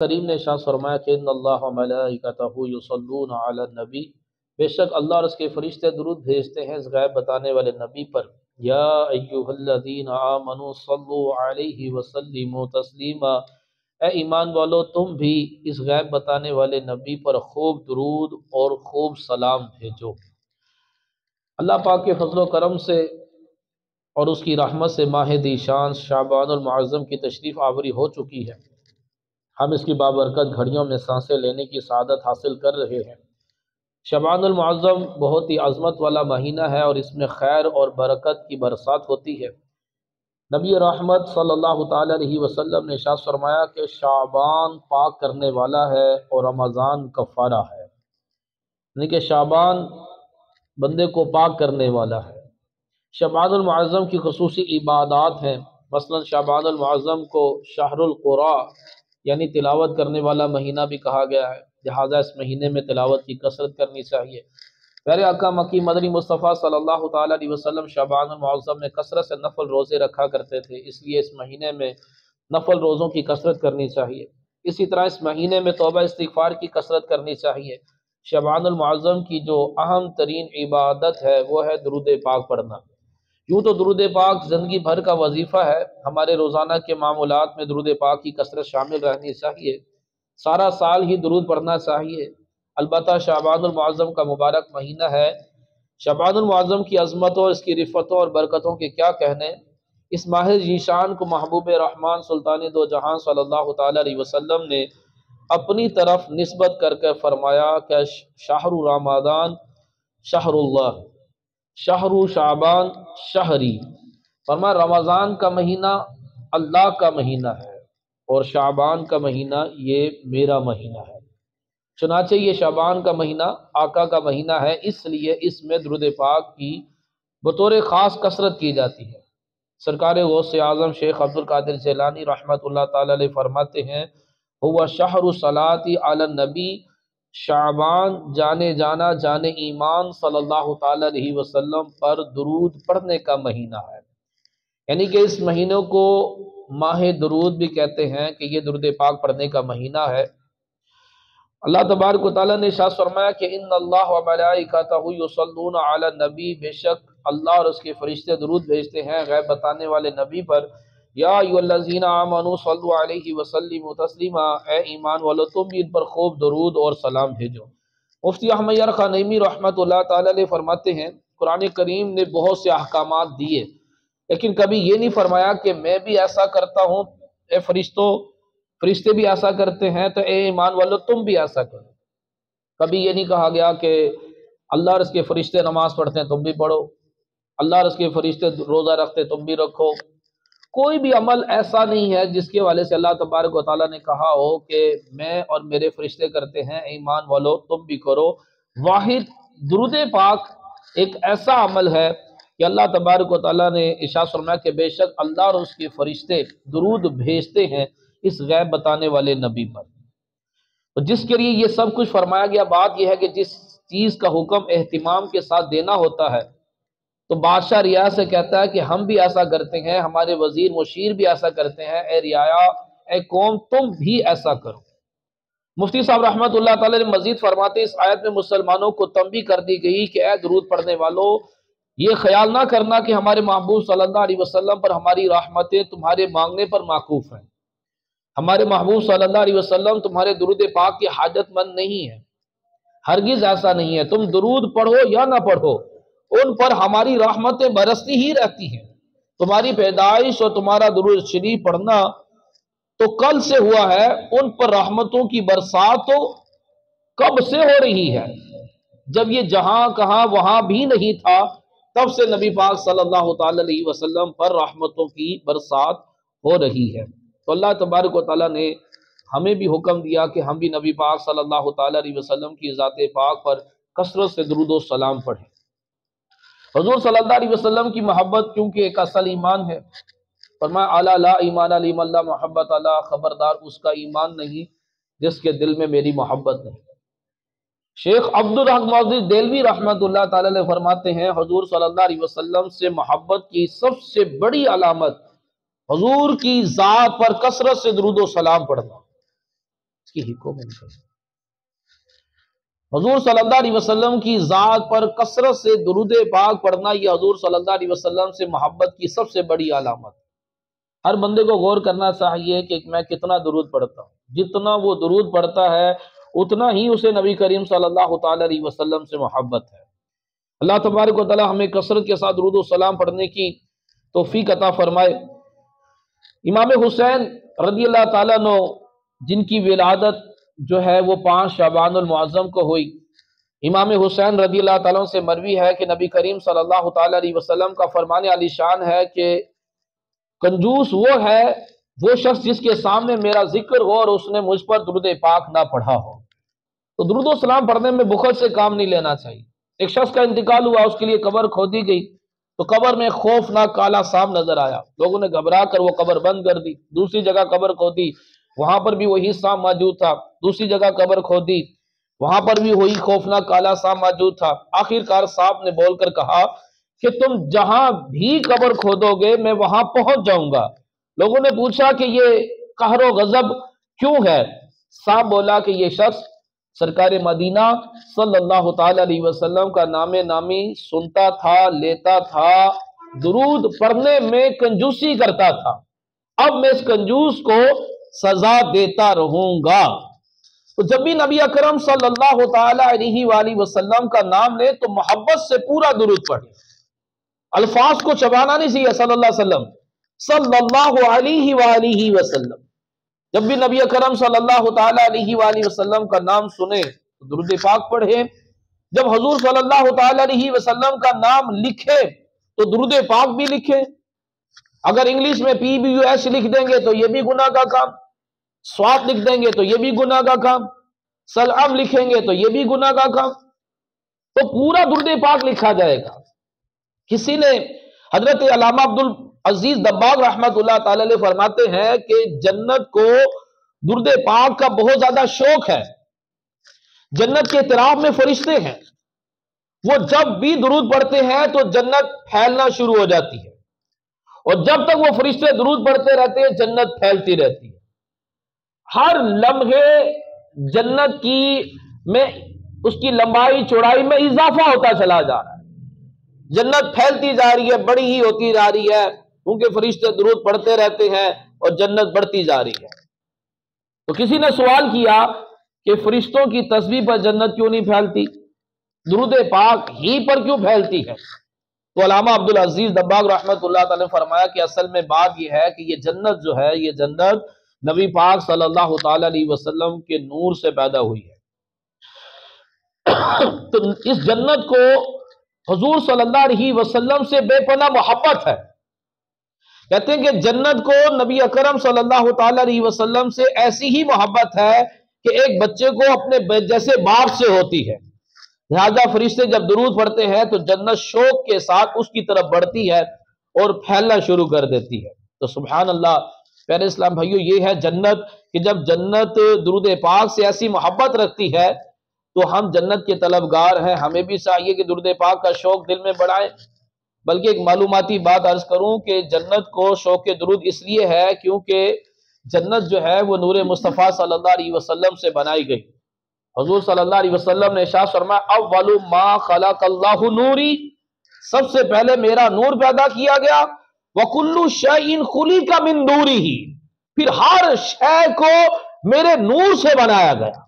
کریم نے ارشاد فرمایا کہ ان اللہ و ملائکتہ یصلون علی النبی، بے شک اللہ اور اس کے فرشتے درود بھیجتے ہیں اس غیب بتانے والے نبی پر۔ یا ایھا الذین آمنوا صلوا علیہ وسلموا تسلیما، اے ایمان والو تم بھی اس غیب بتانے والے نبی پر خوب درود اور خوب سلام بھیجو۔ اللہ پاک کے فضل و کرم سے اور اس کی رحمت سے ماہ ذیشان شعبان المعظم کی تشریف آوری ہو چکی ہے۔ ہم اس کی بابرکت گھڑیوں میں سانسیں لینے کی سعادت حاصل کر رہے ہیں۔ شعبان المعظم بہت ہی عظمت والا مہینہ ہے اور اس میں خیر اور برکت کی برسات ہوتی ہے۔ نبی رحمت صلی اللہ تعالی علیہ وسلم نے ارشاد فرمایا کہ شعبان پاک کرنے والا ہے اور رمضان کفارہ ہے، یعنی کہ شعبان بندے کو پاک کرنے والا ہے۔ شعبان المعظم کی خصوصی عبادات ہیں، مثلا شعبان المعظم کو شہر القرآن یعنی تلاوت کرنے والا مہینہ بھی کہا گیا ہے، لہٰذا اس مہینے میں تلاوت کی کثرت کرنی چاہیے۔ پیارے آقا مکی مدنی مصطفیٰ صلی اللہ تعالیٰ علیہ وسلم شعبان المعظم میں کثرت سے نفل روزے رکھا کرتے تھے، اس لیے اس مہینے میں نفل روزوں کی کثرت کرنی چاہیے۔ اسی طرح اس مہینے میں توبہ استغفار کی کثرت کرنی چاہیے۔ شعبان المعظم کی جو اہم ترین عبادت ہے وہ ہے درود پاک پڑھنا۔ یوں تو درود پاک زندگی بھر کا وظیفہ ہے، ہمارے روزانہ کے معمولات میں درود پاک کی کثرت شامل رہنی چاہیے، سارا سال ہی درود پڑھنا چاہیے۔ البتہ شعبان المعظم کا مبارک مہینہ ہے، شعبان المعظم کی عظمتوں اور اس کی رفتوں اور برکتوں کے کیا کہنے۔ اس ماہ ذیشان کو محبوب رحمان سلطان دو جہان صلی اللہ تعالی علیہ وسلم نے اپنی طرف نسبت کر کے فرمایا کہ شہر رمضان شہر اللہ، شہر شعبان شہری، فرمایا رمضان کا مہینہ اللہ کا مہینہ ہے اور شعبان کا مہینہ یہ میرا مہینہ ہے۔ چنانچہ یہ شعبان کا مہینہ آقا کا مہینہ ہے، اس لیے اس میں درود پاک کی بطور خاص کثرت کی جاتی ہے۔ سرکار غوث اعظم شیخ عبد القادر جیلانی رحمۃ اللہ تعالی علیہ فرماتے ہیں ہوا شہر صلاۃ علی النبی، شعبان جانے جانا جانے ایمان صلی اللہ تعالی علیہ وسلم پر درود پڑھنے کا مہینہ ہے، یعنی کہ اس مہینوں کو ماہ درود بھی کہتے ہیں کہ یہ درود پاک پڑھنے کا مہینہ ہے۔ اللہ تبارک و تعالیٰ نے ارشاد فرمایا کہ ان اللہ و ملائکتہ یصلون علی النبی، بے شک اللہ اور اس کے فرشتے درود بھیجتے ہیں غیب بتانے والے نبی پر۔ یا ایھا الذین آمنوا صلوا علیہ وسلموا تسلیما، اے ایمان والو تم بھی ان پر خوب درود اور سلام بھیجو۔ مفتی احمد یار خان نعیمی رحمۃ اللہ تعالی علیہ فرماتے ہیں قرآن کریم نے بہت سے احکامات دیے، لیکن کبھی یہ نہیں فرمایا کہ میں بھی ایسا کرتا ہوں، اے فرشتے بھی ایسا کرتے ہیں تو اے ایمان والو تم بھی ایسا کرو۔ کبھی یہ نہیں کہا گیا کہ اللہ اور اس کے فرشتے نماز پڑھتے ہیں تم بھی پڑھو، اللہ اور اس کے فرشتے روزہ رکھتے تم بھی رکھو۔ کوئی بھی عمل ایسا نہیں ہے جس کے والے سے اللہ تبارک و تعالیٰ نے کہا ہو کہ میں اور میرے فرشتے کرتے ہیں، ایمان والو تم بھی کرو۔ واحد درود پاک ایک ایسا عمل ہے کہ اللہ تبارک و تعالیٰ نے ارشاد فرمایا کہ بے شک اللہ اور اس کے فرشتے درود بھیجتے ہیں اس غیب بتانے والے نبی پر، تو جس کے لیے یہ سب کچھ فرمایا گیا۔ بات یہ ہے کہ جس چیز کا حکم اہتمام کے ساتھ دینا ہوتا ہے تو بادشاہ رعایا سے کہتا ہے کہ ہم بھی ایسا کرتے ہیں، ہمارے وزیر مشیر بھی ایسا کرتے ہیں، اے رعایا اے قوم تم بھی ایسا کرو۔ مفتی صاحب رحمۃ اللہ تعالی نے مزید فرماتے اس آیت میں مسلمانوں کو تنبیہ کر دی گئی کہ اے درود پڑھنے والو، یہ خیال نہ کرنا کہ ہمارے محبوب صلی اللہ علیہ وسلم پر ہماری رحمتیں تمہارے مانگنے پر موقوف ہیں۔ ہمارے محبوب صلی اللہ علیہ وسلم تمہارے درود پاک کی حاجت مند نہیں ہے، ہرگز ایسا نہیں ہے۔ تم درود پڑھو یا نہ پڑھو، ان پر ہماری رحمتیں برستی ہی رہتی ہیں۔ تمہاری پیدائش اور تمہارا درود شریف پڑھنا تو کل سے ہوا ہے، ان پر رحمتوں کی برسات تو کب سے ہو رہی ہے، جب یہ جہاں کہاں وہاں بھی نہیں تھا تب سے نبی پاک صلی اللہ تعالی علیہ وسلم پر رحمتوں کی برسات ہو رہی ہے۔ تو اللہ تبارک و تعالیٰ نے ہمیں بھی حکم دیا کہ ہم بھی نبی پاک صلی اللہ تعالی علیہ وسلم کی ذات پاک پر کثرت سے درود و سلام پڑھیں۔ حضور صلی اللہ علیہ وسلم کی محبت کیونکہ ایک اصل ایمان ہے، فرمایا الا لا ایمان لمن لا محبت اللہ، خبردار اس کا ایمان نہیں جس کے دل میں میری محبت نہیں۔ شیخ عبد الحق مودودی دہلوی رحمۃ اللہ تعالی علیہ فرماتے ہیں حضور صلی اللہ علیہ وسلم سے محبت کی سب سے بڑی علامت حضور کی ذات پر کثرت سے درود و سلام پڑھنا۔ اس کی حکم ہے۔ حضور صلی اللہ علیہ وسلم کی ذات پر کثرت سے درود پاک پڑھنا، یہ حضور صلی اللہ علیہ وسلم سے محبت کی سب سے بڑی علامت۔ ہر بندے کو غور کرنا چاہیے کہ میں کتنا درود پڑھتا ہوں۔ جتنا وہ درود پڑھتا ہے اتنا ہی اسے نبی کریم صلی اللہ تعالی علیہ وسلم سے محبت ہے۔ اللہ تبارک و تعالی ہمیں کثرت کے ساتھ درود و سلام پڑھنے کی توفیق عطا فرمائے۔ امام حسین رضی اللہ تعالیٰ عنہ جن کی ولادت جو ہے وہ 5 شعبان المعظم کو ہوئی، امام حسین رضی اللہ تعالیٰ عنہ سے مروی ہے کہ نبی کریم صلی اللہ تعالی علیہ وسلم کا فرمان علی شان ہے کہ کنجوس وہ ہے وہ شخص جس کے سامنے میرا ذکر ہو اور اس نے مجھ پر درود پاک نہ پڑھا ہو۔ تو درود و سلام پڑھنے میں بخل سے کام نہیں لینا چاہیے۔ ایک شخص کا انتقال ہوا، اس کے لیے قبر کھودی گئی تو قبر میں خوفناک کالا سانپ نظر آیا، لوگوں نے گھبرا کر وہ قبر بند کر دی۔ دوسری جگہ قبر کھودی، وہاں پر بھی وہی سانپ موجود تھا۔ دوسری جگہ قبر کھودی، وہاں پر بھی وہی خوفناک کالا سانپ موجود تھا۔ آخرکار سانپ نے بول کر کہا کہ تم جہاں بھی قبر کھودو گے میں وہاں پہنچ جاؤں گا۔ لوگوں نے پوچھا کہ یہ قہر و غضب کیوں ہے؟ سانپ بولا کہ یہ شخص سرکار مدینہ صلی اللہ تعالی علیہ وسلم کا نام نامی سنتا تھا، لیتا تھا، درود پڑھنے میں کنجوسی کرتا تھا، اب میں اس کنجوس کو سزا دیتا رہوں گا۔ تو جب بھی نبی اکرم صلی اللہ تعالی علیہ وآلہ وسلم کا نام لے تو محبت سے پورا درود پڑھیں، الفاظ کو چبانا نہیں چاہیے۔ صلی اللہ علیہ وسلم، صلی اللہ علیہ وآلہ وسلم، جب بھی نبی اکرم صلی اللہ تعالی علیہ وآلہ وسلم کا نام سنیں تو درود پاک پڑھیں۔ جب حضور صلی اللہ تعالی علیہ وسلم کا نام لکھیں تو درود پاک بھی لکھیں۔ اگر انگلش میں PBUS لکھ دیں گے تو یہ بھی گناہ کا کام، سوات لکھ دیں گے تو یہ بھی گناہ کا کام، سلام لکھیں گے تو یہ بھی گناہ کا کام، تو پورا درود پاک لکھا جائے گا۔ کسی نے حضرت علامہ عبدالعزیز دباغ رحمت اللہ تعالی علیہ فرماتے ہیں کہ جنت کو درود پاک کا بہت زیادہ شوق ہے۔ جنت کے اطراف میں فرشتے ہیں، وہ جب بھی درود پڑھتے ہیں تو جنت پھیلنا شروع ہو جاتی ہے، اور جب تک وہ فرشتے درود پڑھتے رہتے ہیں جنت پھیلتی رہتی ہے۔ ہر لمحے جنت کی میں اس کی لمبائی چوڑائی میں اضافہ ہوتا چلا جا رہا ہے، جنت پھیلتی جا رہی ہے، بڑی ہی ہوتی جا رہی ہے، کیونکہ فرشتے درود پڑھتے رہتے ہیں اور جنت بڑھتی جا رہی ہے۔ تو کسی نے سوال کیا کہ فرشتوں کی تسبیح پر جنت کیوں نہیں پھیلتی، درود پاک ہی پر کیوں پھیلتی ہے؟ تو علامہ عبدالعزیز دباغ رحمت اللہ تعالی نے فرمایا کہ اصل میں بات یہ ہے کہ یہ جنت جو ہے، یہ جنت نبی پاک صلی اللہ تعالی علیہ وسلم کے نور سے پیدا ہوئی ہے۔ تو اس جنت کو حضور صلی اللہ علیہ وسلم سے بے پناہ محبت ہے۔ کہتے ہیں کہ جنت کو نبی اکرم صلی اللہ تعالی علیہ وسلم سے ایسی ہی محبت ہے کہ ایک بچے کو اپنے جیسے باپ سے ہوتی ہے، لہذا فرشتے جب درود پڑھتے ہیں تو جنت شوق کے ساتھ اس کی طرف بڑھتی ہے اور پھیلنا شروع کر دیتی ہے۔ تو سبحان اللہ، پیارے اسلام بھائیو، یہ ہے جنت کہ جب جنت درود پاک سے ایسی محبت رکھتی ہے تو ہم جنت کے طلبگار ہیں، ہمیں بھی چاہیے کہ درود پاک کا شوق دل میں بڑھائیں۔ بلکہ ایک معلوماتی بات عرض کروں کہ جنت کو شوق درود اس لیے ہے کیونکہ جنت جو ہے وہ نور مصطفیٰ صلی اللہ علیہ وسلم سے بنائی گئی۔ حضور صلی اللہ علیہ وسلم نے ارشاد فرمایا، اول ما خلق اللہ نوری، سب سے پہلے میرا نور پیدا کیا گیا، وَكُلُّ شَيْءٍ خُلِقَ مِن نُورِهِ، پھر ہر شے کو میرے نور سے بنایا گیا۔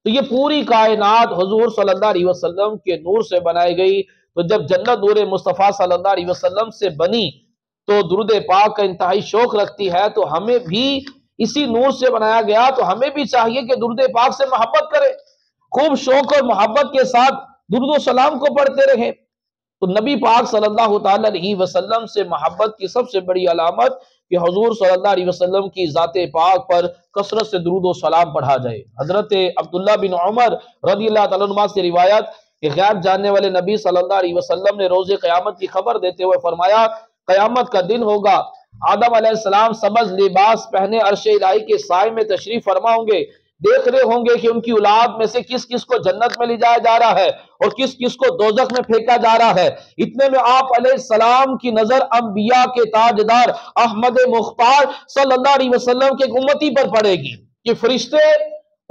تو یہ پوری کائنات حضور صلی اللہ علیہ وسلم کے نور سے بنائی گئی۔ تو جب جنت نور مصطفیٰ صلی اللہ علیہ وسلم سے بنی تو درود پاک کا انتہائی شوق رکھتی ہے، تو ہمیں بھی اسی نور سے بنایا گیا، تو ہمیں بھی چاہیے کہ درود پاک سے محبت کریں، خوب شوق اور محبت کے ساتھ درود و سلام کو پڑھتے رہیں۔ تو نبی پاک صلی اللہ تعالی علیہ وسلم سے محبت کی سب سے بڑی علامت کہ حضور صلی اللہ علیہ وسلم کی ذات پاک پر کثرت سے درود و سلام پڑھا جائے۔ حضرت عبداللہ بن عمر رضی اللہ تعالیٰ عنہ سے روایت کہ غیب جاننے والے نبی صلی اللہ علیہ وسلم نے روز قیامت کی خبر دیتے ہوئے فرمایا، قیامت کا دن ہوگا، آدم علیہ السلام سبز لباس پہنے عرش الہی کے سائے میں تشریف فرما ہوں گے، دیکھ رہے ہوں گے کہ ان کی اولاد میں سے کس کس کو جنت میں لے جایا جا رہا ہے اور کس کس کو دوزخ میں پھینکا جا رہا ہے۔ اتنے میں آپ علیہ السلام کی نظر انبیاء کے تاجدار احمد مختار صلی اللہ علیہ وسلم کے امتی پر پڑے گی کہ فرشتے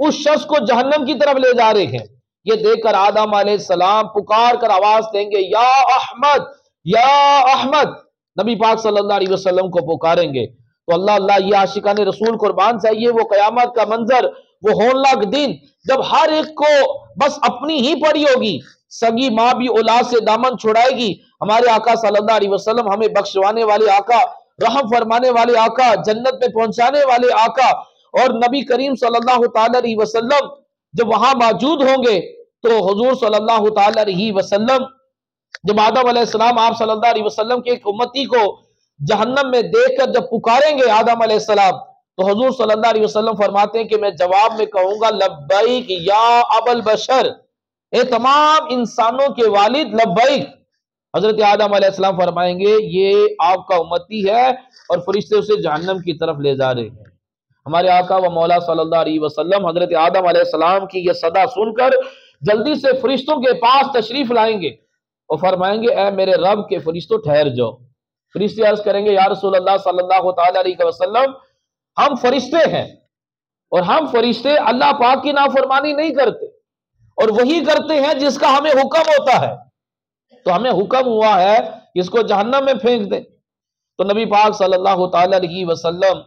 اس شخص کو جہنم کی طرف لے جا رہے ہیں۔ یہ دیکھ کر آدم علیہ السلام پکار کر آواز دیں گے، یا احمد یا احمد، نبی پاک صلی اللہ علیہ وسلم کو پکاریں گے تو اللہ یہ عاشقان رسول قربان چاہیے وہ قیامت کا منظر، وہ ہولناک دن جب ہر ایک کو بس اپنی ہی پڑی ہوگی، سگی ماں بھی اولاد سے دامن چھڑائے گی۔ ہمارے آقا صلی اللہ علیہ وسلم ہمیں بخشوانے والے آقا، رحم فرمانے والے آقا، جنت میں پہنچانے والے آقا، اور نبی کریم صلی اللہ تعالی علیہ وسلم جب وہاں موجود ہوں گے تو حضور صلی اللہ تعالی علیہ وسلم جب آدم علیہ السلام آپ صلی اللہ علیہ وسلم کے ایک امتی کو جہنم میں دیکھ کر جب پکاریں گے آدم علیہ السلام تو حضور صلی اللہ علیہ وسلم فرماتے ہیں کہ میں جواب میں کہوں گا لبیک یا ابا البشر، اے تمام انسانوں کے والد لبیک۔ حضرت آدم علیہ السلام فرمائیں گے یہ آپ کا امتی ہے، اور فرشتے اسے جہنم کی طرف لے جا رہے ہیں۔ ہمارے آقا و مولا صلی اللہ علیہ وسلم حضرت آدم علیہ السلام کی یہ صدا سن کر جلدی سے فرشتوں کے پاس تشریف لائیں گے اور فرمائیں گے اے میرے رب کے فرشتوں ٹھہر جاؤ۔ فرشتے عرض کریں گے یا رسول اللہ صلی اللہ تعالی علیہ وسلم ہم فرشتے ہیں، اور ہم فرشتے اللہ پاک کی نافرمانی نہیں کرتے، اور وہی کرتے ہیں جس کا ہمیں حکم ہوتا ہے، تو ہمیں حکم ہوا ہے کہ اس کو جہنم میں پھینک دیں۔ تو نبی پاک صلی اللہ تعالی علیہ وسلم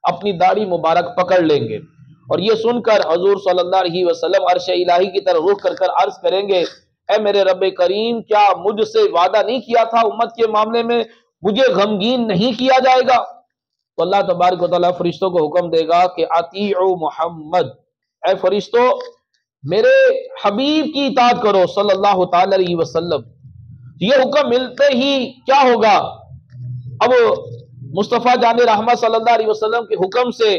اپنی داڑھی مبارک پکڑ لیں گے، اور یہ سن کر حضور صلی اللہ علیہ وسلم عرش الہی کی طرف رخ کر عرض کریں گے اے میرے رب کریم، کیا مجھ سے وعدہ نہیں کیا تھا امت کے معاملے میں مجھے غمگین نہیں کیا جائے گا؟ تو اللہ تبارک و تعالیٰ فرشتوں کو حکم دے گا کہ اطیعوا محمد، اے فرشتوں میرے حبیب کی اطاعت کرو صلی اللہ تعالی علیہ وسلم۔ یہ حکم ملتے ہی کیا ہوگا؟ اب مصطفیٰ جان رحمت صلی اللہ علیہ وسلم کے حکم سے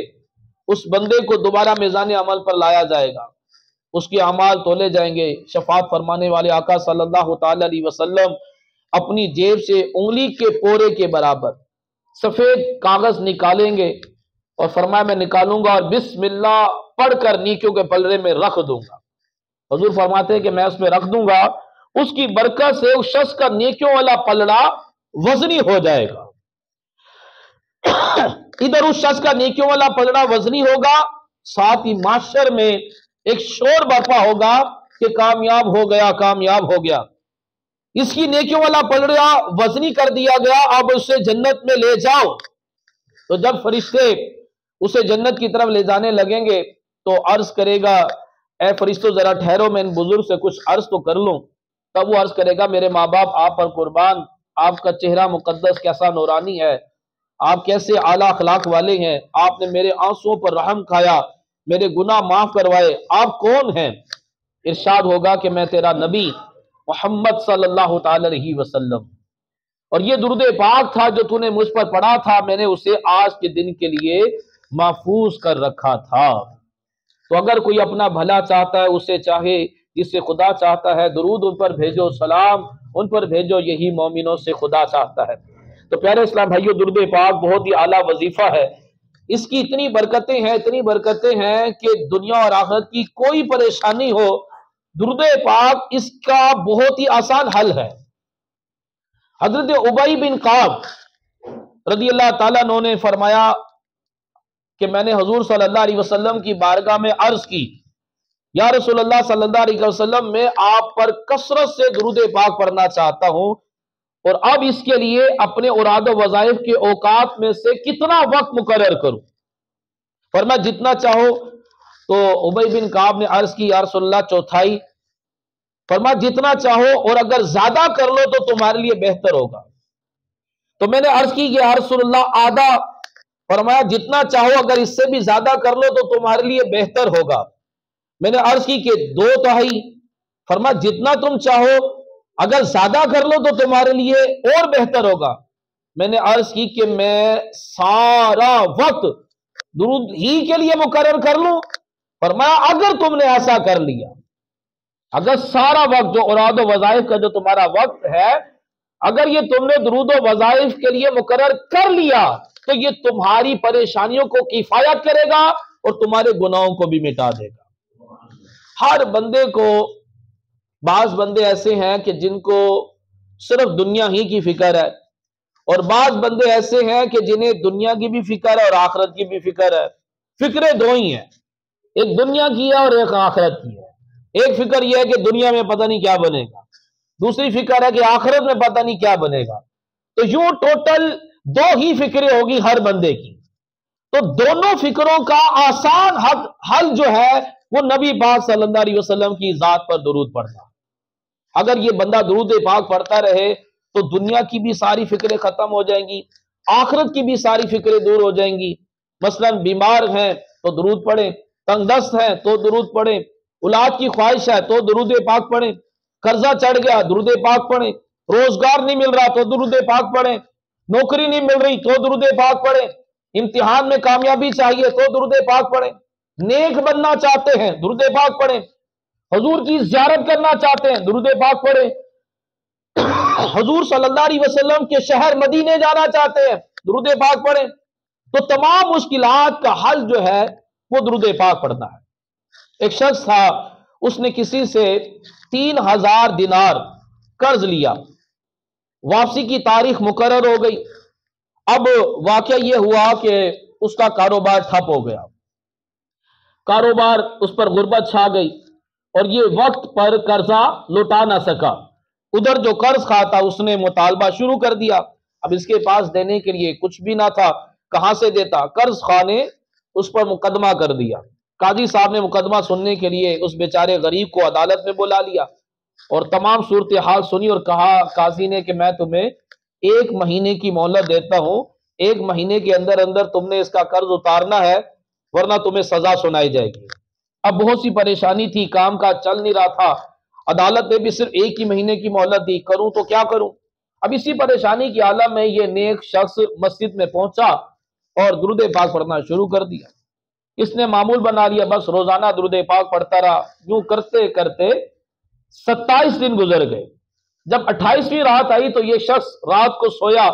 اس بندے کو دوبارہ میزان عمل پر لایا جائے گا، اس کے اعمال تولے جائیں گے۔ شفاعت فرمانے والے آقا صلی اللہ تعالی علیہ وسلم اپنی جیب سے انگلی کے پورے کے برابر سفید کاغذ نکالیں گے اور فرمایا میں نکالوں گا اور بسم اللہ پڑھ کر نیکیوں کے پلڑے میں رکھ دوں گا۔ حضور فرماتے ہیں کہ میں اس میں رکھ دوں گا، اس کی برکت سے اس شخص کا نیکیوں والا پلڑا وزنی ہو جائے گا۔ ادھر اس شخص کا نیکیوں والا پلڑا وزنی ہوگا، ساتھ ہی معاشر میں ایک شور برپا ہوگا کہ کامیاب ہو گیا، کامیاب ہو گیا، اس کی نیکیوں والا پلڑا وزنی کر دیا گیا، اب اسے جنت میں لے جاؤ۔ تو جب فرشتے اسے جنت کی طرف لے جانے لگیں گے تو عرض کرے گا اے فرشتوں ذرا ٹھہرو، میں ان بزرگ سے کچھ عرض تو کر لوں۔ تب وہ عرض کرے گا میرے ماں باپ آپ پر قربان، آپ کا چہرہ مقدس کیسا نورانی ہے، آپ کیسے اعلیٰ اخلاق والے ہیں، آپ نے میرے آنسوؤں پر رحم کھایا، میرے گناہ معاف کروائے، آپ کون ہیں؟ ارشاد ہوگا کہ میں تیرا نبی محمد صلی اللہ تعالی علیہ وسلم، اور یہ درود پاک تھا جو تو نے مجھ پر پڑھا تھا، میں نے اسے آج کے دن کے لیے محفوظ کر رکھا تھا۔ تو اگر کوئی اپنا بھلا چاہتا ہے، اسے چاہے جس سے خدا چاہتا ہے، درود ان پر بھیجو، سلام ان پر بھیجو، یہی مومنوں سے خدا چاہتا ہے۔ تو پیارے اسلام بھائیو، درود پاک بہت ہی اعلیٰ وظیفہ ہے، اس کی اتنی برکتیں ہیں، اتنی برکتیں ہیں کہ دنیا اور آخرت کی کوئی پریشانی ہو، درود پاک اس کا بہت ہی آسان حل ہے۔ حضرت ابی بن کعب رضی اللہ تعالیٰ عنہ نے فرمایا کہ میں نے حضور صلی اللہ علیہ وسلم کی بارگاہ میں عرض کی یا رسول اللہ صلی اللہ علیہ وسلم، میں آپ پر کثرت سے درود پاک پڑھنا چاہتا ہوں، اور اب اس کے لیے اپنے اراد و وظائف کے اوقات میں سے کتنا وقت مقرر کروں؟ فرمایا جتنا چاہو۔ تو ابی بن کعب نے عرض کی یا رسول اللہ چوتھائی۔ فرمایا جتنا چاہو، اور اگر زیادہ کر لو تو تمہارے لیے بہتر ہوگا۔ تو میں نے عرض کی کہ یا رسول اللہ آدھا۔ فرمایا جتنا چاہو، اگر اس سے بھی زیادہ کر لو تو تمہارے لیے بہتر ہوگا۔ میں نے عرض کی کہ دو تہائی۔ فرمایا جتنا تم چاہو، اگر زیادہ کر لو تو تمہارے لیے اور بہتر ہوگا۔ میں نے عرض کی کہ میں سارا وقت درود ہی کے لیے مقرر کر لوں؟ فرمایا اگر تم نے ایسا کر لیا، اگر سارا وقت جو اراد و وظائف کا جو تمہارا وقت ہے، اگر یہ تم نے درود و وظائف کے لیے مقرر کر لیا تو یہ تمہاری پریشانیوں کو کفایت کرے گا اور تمہارے گناہوں کو بھی مٹا دے گا۔ ہر بندے کو، بعض بندے ایسے ہیں کہ جن کو صرف دنیا ہی کی فکر ہے، اور بعض بندے ایسے ہیں کہ جنہیں دنیا کی بھی فکر ہے اور آخرت کی بھی فکر ہے، فکریں دو ہی ہیں۔ ایک دنیا کی ہے اور ایک آخرت کی ہے۔ ایک فکر یہ ہے کہ دنیا میں پتہ نہیں کیا بنے گا، دوسری فکر ہے کہ آخرت میں پتہ نہیں کیا بنے گا۔ تو یوں ٹوٹل دو ہی فکریں ہوگی ہر بندے کی۔ تو دونوں فکروں کا آسان حل جو ہے وہ نبی پاک صلی اللہ علیہ وسلم کی ذات پر درود پڑھنا۔ اگر یہ بندہ درود پاک پڑھتا رہے تو دنیا کی بھی ساری فکریں ختم ہو جائیں گی، آخرت کی بھی ساری فکریں دور ہو جائیں گی۔ مثلا بیمار ہیں تو درود پڑھیں، تنگ دست ہیں تو درود پڑھیں، اولاد کی خواہش ہے تو درود پاک پڑھیں، قرضہ چڑھ گیا درود پاک پڑھیں، روزگار نہیں مل رہا تو درود پاک پڑھیں، نوکری نہیں مل رہی تو درود پاک پڑھیں، امتحان میں کامیابی چاہیے تو درود پاک پڑھیں، نیک بننا چاہتے ہیں درود پاک پڑھیں، حضور کی زیارت کرنا چاہتے ہیں درود پاک پڑھیں، حضور صلی اللہ علیہ وسلم کے شہر مدینے جانا چاہتے ہیں درود پاک پڑھیں۔ تو تمام مشکلات کا حل جو ہے وہ درود پاک پڑھنا ہے۔ ایک شخص تھا، اس نے کسی سے 3000 دینار قرض لیا، واپسی کی تاریخ مقرر ہو گئی۔ اب واقعہ یہ ہوا کہ اس کا کاروبار ٹھپ ہو گیا، کاروبار اس پر غربت چھا گئی اور یہ وقت پر قرضہ لوٹا نہ سکا۔ ادھر جو قرض خواہ تھا اس نے مطالبہ شروع کر دیا، اب اس کے پاس دینے کے لیے کچھ بھی نہ تھا، کہاں سے دیتا؟ قرض خواہ نے اس پر مقدمہ کر دیا۔ قاضی صاحب نے مقدمہ سننے کے لیے اس بیچارے غریب کو عدالت میں بلا لیا اور تمام صورتحال سنی اور کہا قاضی نے کہ میں تمہیں 1 مہینے کی مہلت دیتا ہوں، 1 مہینے کے اندر اندر تم نے اس کا قرض اتارنا ہے ورنہ تمہیں سزا سنائی جائے گی۔ اب بہت سی پریشانی تھی، کام کا چل نہیں رہا تھا، عدالت نے بھی صرف 1 ہی مہینے کی مہلت دی، کروں تو کیا کروں؟ اب اسی پریشانی کی عالم میں یہ نیک شخص مسجد میں پہنچا اور درود پاک پڑھنا شروع کر دیا۔ اس نے معمول بنا لیا، بس روزانہ درود پاک پڑھتا رہا۔ یوں کرتے کرتے 27 دن گزر گئے۔ جب 28ویں رات آئی تو یہ شخص رات کو سویا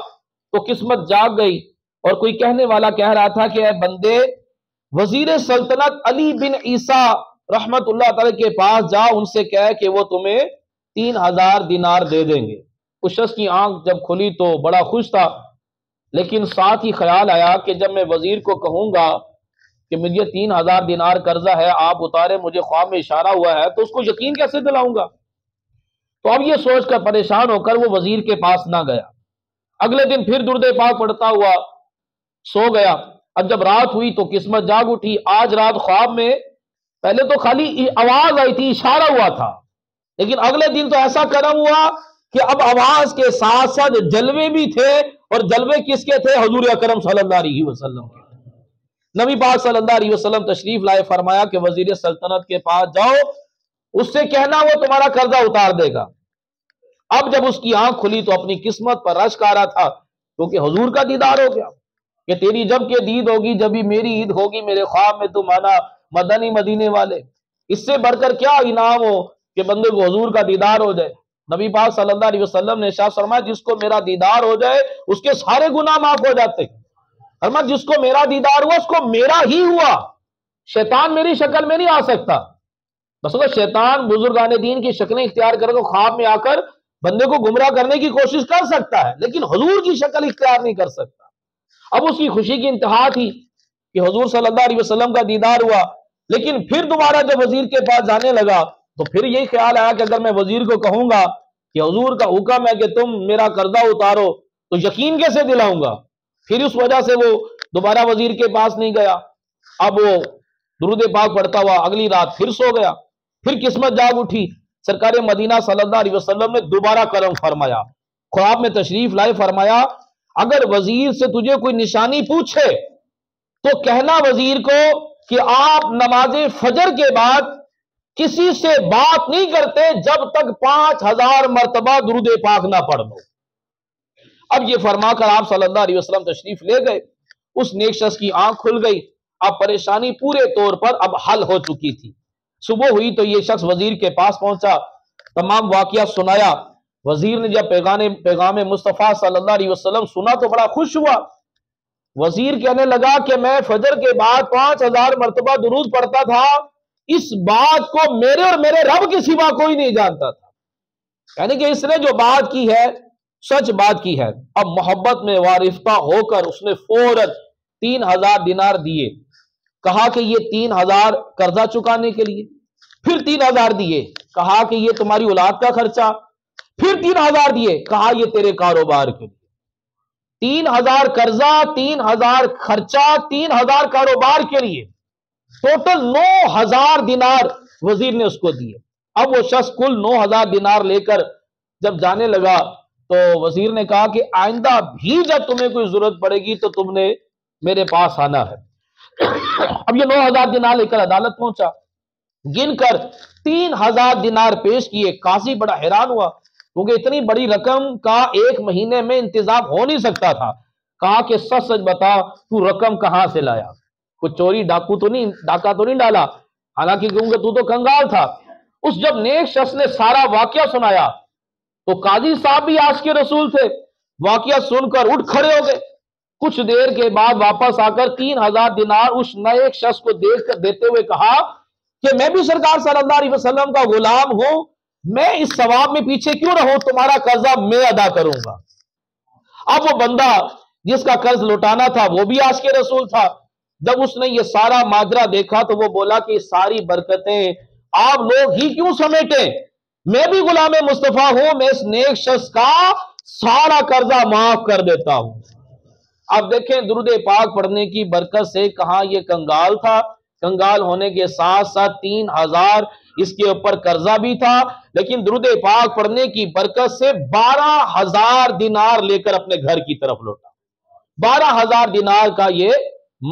تو قسمت جاگ گئی اور کوئی کہنے والا کہہ رہا تھا کہ اے بندے، وزیر سلطنت علی بن عیسیٰ رحمت اللہ تعالی کے پاس جا، ان سے کہہ کہ وہ تمہیں 3000 دینار دے دیں گے۔ اس شخص کی آنکھ جب کھلی تو بڑا خوش تھا، لیکن ساتھ ہی خیال آیا کہ جب میں وزیر کو کہوں گا کہ مجھے 3000 دینار قرضہ ہے، آپ اتارے، مجھے خواب میں اشارہ ہوا ہے، تو اس کو یقین کیسے دلاؤں گا؟ تو اب یہ سوچ کر پریشان ہو کر وہ وزیر کے پاس نہ گیا۔ اگلے دن پھر درود پاک پڑھتا ہوا سو گیا۔ اب جب رات ہوئی تو قسمت جاگ اٹھی۔ آج رات خواب میں پہلے تو خالی آواز آئی تھی، اشارہ ہوا تھا، لیکن اگلے دن تو ایسا کرم ہوا کہ اب آواز کے ساتھ ساتھ جلوے بھی تھے، اور جلوے کس کے تھے؟ حضور اکرم صلی اللہ علیہ وسلم کے۔ نبی پاک صلی اللہ علیہ وسلم تشریف لائے، فرمایا کہ وزیر سلطنت کے پاس جاؤ، اس سے کہنا وہ تمہارا قرضہ اتار دے گا۔ اب جب اس کی آنکھ کھلی تو اپنی قسمت پر رشک آ رہا تھا، کیونکہ حضور کا دیدار ہو گیا کہ تیری جب کہ دید ہوگی جبھی میری عید ہوگی، میرے خواب میں تم آنا مدنی مدینے والے۔ اس سے بڑھ کر کیا انعام ہو کہ بندے کو حضور کا دیدار ہو جائے۔ نبی پاک صلی اللہ علیہ وسلم نے ارشاد فرمایا جس کو میرا دیدار ہو جائے اس کے سارے گناہ معاف ہو جاتے ہیں۔ فرمایا جس کو میرا دیدار ہوا اس کو میرا ہی ہوا، شیطان میری شکل میں نہیں آ سکتا۔ بس اگر شیطان بزرگان دین کی شکلیں اختیار کرے تو خواب میں آ کر بندے کو گمراہ کرنے کی کوشش کر سکتا ہے، لیکن حضور کی شکل اختیار نہیں کر سکتا۔ اب اس کی خوشی کی انتہا تھی کہ حضور صلی اللہ علیہ وسلم کا دیدار ہوا، لیکن پھر دوبارہ جب وزیر کے پاس جانے لگا تو پھر یہی خیال آیا کہ اگر میں وزیر کو کہوں گا کہ حضور کا حکم ہے کہ تم میرا قرضہ اتارو تو یقین کیسے دلاؤں گا؟ پھر اس وجہ سے وہ دوبارہ وزیر کے پاس نہیں گیا۔ اب وہ درود پاک پڑھتا ہوا اگلی رات پھر سو گیا، پھر قسمت جاگ اٹھی۔ سرکار مدینہ صلی اللہ علیہ وسلم نے دوبارہ کرم فرمایا، خواب میں تشریف لائے، فرمایا اگر وزیر سے تجھے کوئی نشانی پوچھے تو کہنا وزیر کو کہ آپ نماز فجر کے بعد کسی سے بات نہیں کرتے جب تک 5000 مرتبہ درود پاک نہ پڑھ دو۔ اب یہ فرما کر آپ صلی اللہ علیہ وسلم تشریف لے گئے۔ اس نیک شخص کی آنکھ کھل گئی، اب پریشانی پورے طور پر اب حل ہو چکی تھی۔ صبح ہوئی تو یہ شخص وزیر کے پاس پہنچا، تمام واقعہ سنایا۔ وزیر نے جب پیغام مصطفیٰ صلی اللہ علیہ وسلم سنا تو بڑا خوش ہوا۔ وزیر کہنے لگا کہ میں فجر کے بعد 5000 مرتبہ درود پڑھتا تھا، اس بات کو میرے اور میرے رب کے سوا کوئی نہیں جانتا تھا، یعنی کہ اس نے جو بات کی ہے سچ بات کی ہے۔ اب محبت میں وارفتہ ہو کر اس نے فوراً 3000 دینار دیے کہا کہ یہ 3000 قرضہ چکانے کے لیے، پھر 3000 دیے، کہا کہ یہ تمہاری اولاد کا خرچہ، پھر 3000 دیے، کہا یہ تیرے کاروبار کے لیے۔ 3000 قرضہ، 3000 خرچہ، 3000 کاروبار کے لیے، ٹوٹل 9000 دینار وزیر نے اس کو دیے۔ اب وہ شخص کل 9000 دینار لے کر جب جانے لگا تو وزیر نے کہا کہ آئندہ بھی جب تمہیں کوئی ضرورت پڑے گی تو تم نے میرے پاس آنا ہے۔ اب یہ 9000 دینار لے کر عدالت پہنچا، گن کر 3000 دینار پیش کیے۔ قاضی بڑا حیران ہوا کیونکہ اتنی بڑی رقم کا ایک مہینے میں انتظام ہو نہیں سکتا تھا۔ کہا کہ سچ سچ بتا تو رقم کہاں سے لایا، کوئی چوری ڈاکہ تو نہیں ڈالا، حالانکہ کیونکہ تو تو کنگال تھا۔ اس جب نیک شخص نے سارا واقعہ سنایا تو قاضی صاحب بھی عاشق رسول تھے، واقعہ سن کر اٹھ کھڑے ہو گئے۔ کچھ دیر کے بعد واپس آ کر 3000 دینار اس نئے شخص کو دیتے ہوئے کہا کہ میں بھی سرکار صلی اللہ علیہ وسلم کا غلام ہوں، میں اس ثواب میں پیچھے کیوں رہوں، تمہارا قرضہ میں ادا کروں گا۔ اب وہ بندہ جس کا قرض لوٹانا تھا وہ بھی عاشق رسول تھا، جب اس نے یہ سارا ماجرا دیکھا تو وہ بولا کہ یہ ساری برکتیں آپ لوگ ہی کیوں سمیٹیں، میں بھی غلام مصطفیٰ ہوں، میں اس نیک شخص کا سارا قرضہ معاف کر دیتا ہوں۔ اب دیکھیں درود پاک پڑھنے کی برکت سے کہاں یہ کنگال تھا، کنگال ہونے کے ساتھ ساتھ 3000 اس کے اوپر قرضہ بھی تھا، لیکن درود پاک پڑھنے کی برکت سے 12000 دینار لے کر اپنے گھر کی طرف لوٹا، 12000 دینار کا یہ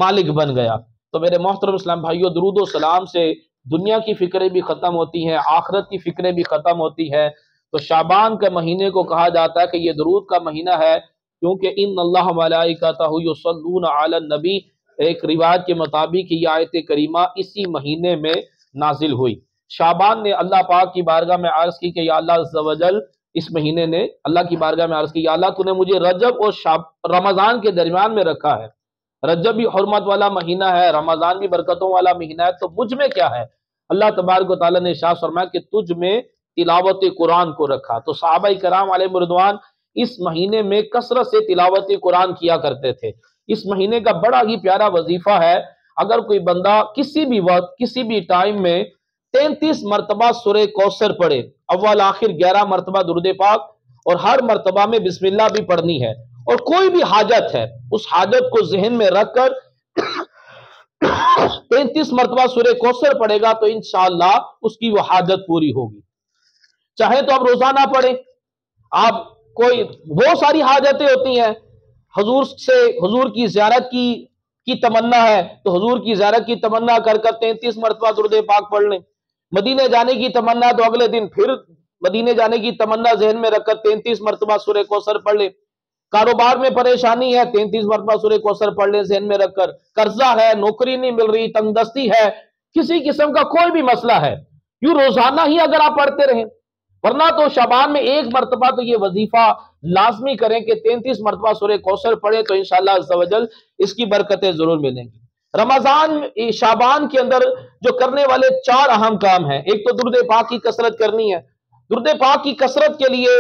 مالک بن گیا۔ تو میرے محترم اسلام بھائیوں، درود و سلام سے دنیا کی فکریں بھی ختم ہوتی ہیں، آخرت کی فکریں بھی ختم ہوتی ہیں۔ تو شعبان کے مہینے کو کہا جاتا ہے کہ یہ درود کا مہینہ ہے، کیونکہ ان اللہ ملائکتہ یصلون علی النبی، ایک روایت کے مطابق یہ آیت کریمہ اسی مہینے میں نازل ہوئی۔ شعبان نے اللہ پاک کی بارگاہ میں عرض کی کہ یا اللہ عز و جل، اس مہینے نے اللہ کی بارگاہ میں عرض کی یا اللہ تو نے مجھے رجب اور رمضان کے درمیان میں رکھا ہے، رجب بھی حرمت والا مہینہ ہے، رمضان بھی برکتوں والا مہینہ ہے، تو مجھ میں کیا ہے؟ اللہ تبارک و تعالیٰ نے ارشاد فرمایا کہ تجھ میں تلاوت قرآن کو رکھا۔ تو صحابہ کرام علیہم رضوان اس مہینے میں کثرت سے تلاوت قرآن کیا کرتے تھے۔ اس مہینے کا بڑا ہی پیارا وظیفہ ہے، اگر کوئی بندہ کسی بھی وقت کسی بھی ٹائم میں 33 مرتبہ سورہ کوثر پڑھے، اول آخر 11 مرتبہ درود پاک، اور ہر مرتبہ میں بسم اللہ بھی پڑھنی ہے، اور کوئی بھی حاجت ہے اس حاجت کو ذہن میں رکھ کر 33 مرتبہ سورہ کوثر پڑھے گا تو انشاءاللہ اس کی وہ حاجت پوری ہوگی۔ چاہے تو آپ روزانہ پڑھیں، آپ کوئی بہت ساری حاجتیں ہوتی ہیں، حضور کی زیارت کی تمنا ہے تو حضور کی زیارت کی تمنا کر 33 مرتبہ درود پاک پڑھ لیں۔ مدینے جانے کی تمنا تو اگلے دن پھر مدینے جانے کی تمنا ذہن میں رکھ کر 33 مرتبہ سورہ کوثر پڑھ لیں۔ کاروبار میں پریشانی ہے، 33 مرتبہ سورہ کوثر پڑھ لیں ذہن میں رکھ کر۔ قرضہ ہے، نوکری نہیں مل رہی، تنگ دستی ہے، کسی قسم کا کوئی بھی مسئلہ ہے، یوں روزانہ ہی اگر آپ پڑھتے رہیں، ورنہ تو شعبان میں ایک مرتبہ تو یہ وظیفہ لازمی کریں کہ 33 مرتبہ سورہ کوثر پڑھیں تو انشاءاللہ عز و جل اس کی برکتیں ضرور ملیں گی۔ رمضان شعبان کے اندر جو کرنے والے 4 اہم کام ہیں، ایک تو درود پاک کی کثرت کرنی ہے۔ درود پاک کی کثرت کے لیے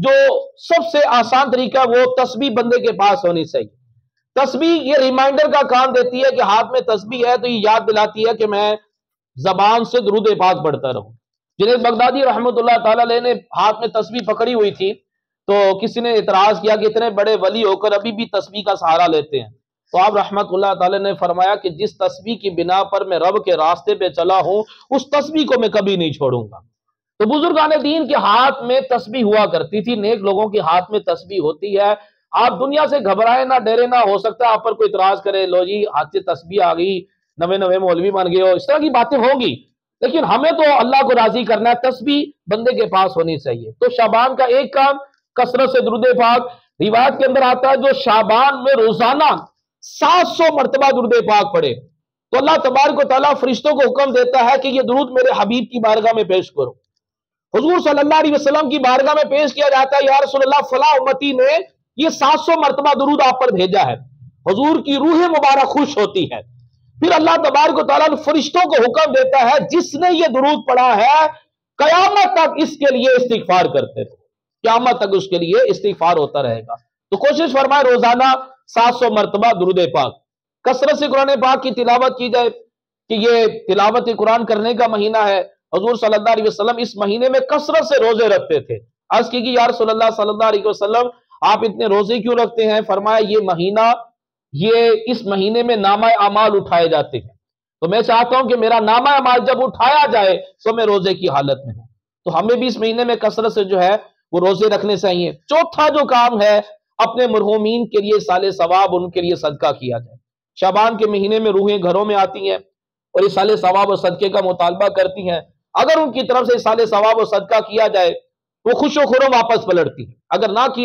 جو سب سے آسان طریقہ وہ تسبیح بندے کے پاس ہونی چاہیے۔ تسبیح یہ ریمائنڈر کا کام دیتی ہے کہ ہاتھ میں تسبیح ہے تو یہ یاد دلاتی ہے کہ میں زبان سے درود پاک پڑھتا رہوں۔ جنید بغدادی رحمۃ اللہ تعالی علیہ نے ہاتھ میں تسبیح پکڑی ہوئی تھی تو کسی نے اعتراض کیا کہ اتنے بڑے ولی ہو کر ابھی بھی تسبیح کا سہارا لیتے ہیں، تو آپ رحمۃ اللہ تعالی نے فرمایا کہ جس تسبیح کی بنا پر میں رب کے راستے پہ چلا ہوں اس تسبیح کو میں کبھی نہیں چھوڑوں گا۔ تو بزرگان دین کے ہاتھ میں تسبیح ہوا کرتی تھی، نیک لوگوں کے ہاتھ میں تسبیح ہوتی ہے۔ آپ دنیا سے گھبرائے نہ، ڈرے نہ، ہو سکتا ہے آپ پر کوئی اعتراض کرے، لو جی ہاتھ سے تسبیح آ گئی، نوے مولوی بن گئے ہو، اس طرح کی باتیں ہوں گی، لیکن ہمیں تو اللہ کو راضی کرنا ہے، تسبیح بندے کے پاس ہونی چاہیے۔ تو شعبان کا ایک کام کثرت سے درود پاک، روایت کے اندر آتا ہے جو شعبان میں روزانہ 700 مرتبہ درود پاک پڑھے تو اللہ تبارک و تعالیٰ فرشتوں کو حکم دیتا ہے کہ یہ درود میرے حبیب کی بارگاہ میں پیش کرو۔ حضور صلی اللہ علیہ وسلم کی بارگاہ میں پیش کیا جاتا ہے، یا رسول اللہ فلاں امتی نے یہ 700 مرتبہ درود آپ پر بھیجا ہے، حضور کی روح مبارک خوش ہوتی ہے، پھر اللہ تبارک و تعالیٰ فرشتوں کو حکم دیتا ہے جس نے یہ درود پڑھا ہے قیامت تک اس کے لیے استغفار کرتے رہو، قیامت تک اس کے لیے استغفار ہوتا رہے گا۔ تو کوشش فرمائے روزانہ 700 مرتبہ درود پاک۔ کثرت سے قرآن پاک کی تلاوت کی جائے کہ یہ تلاوت قرآن کرنے کا مہینہ ہے۔ حضور صلی اللہ علیہ وسلم اس مہینے میں کثرت سے روزے رکھتے تھے۔ عرض کی کہ یا رسول اللہ صلی اللہ علیہ وسلم آپ اتنے روزے کیوں رکھتے ہیں؟ فرمایا یہ مہینہ، یہ اس مہینے میں نامہ اعمال اٹھائے جاتے ہیں، تو میں چاہتا ہوں کہ میرا نامہ اعمال جب اٹھایا جائے تو میں روزے کی حالت میں ہوں۔ تو ہمیں بھی اس مہینے میں کثرت سے جو ہے وہ روزے رکھنے چاہیے۔ چوتھا جو کام ہے، اپنے مرحومین کے لیے سال ثواب، ان کے لیے صدقہ کیا جائے۔ شعبان کے مہینے میں روحیں گھروں میں آتی ہیں اور اس سال ثواب و صدقے کا مطالبہ کرتی ہیں۔ اگر ان کی طرف سے سال ثواب و صدقہ کیا جائے وہ خوش و خرم واپس پلٹتی ہے، اگر نہ کیا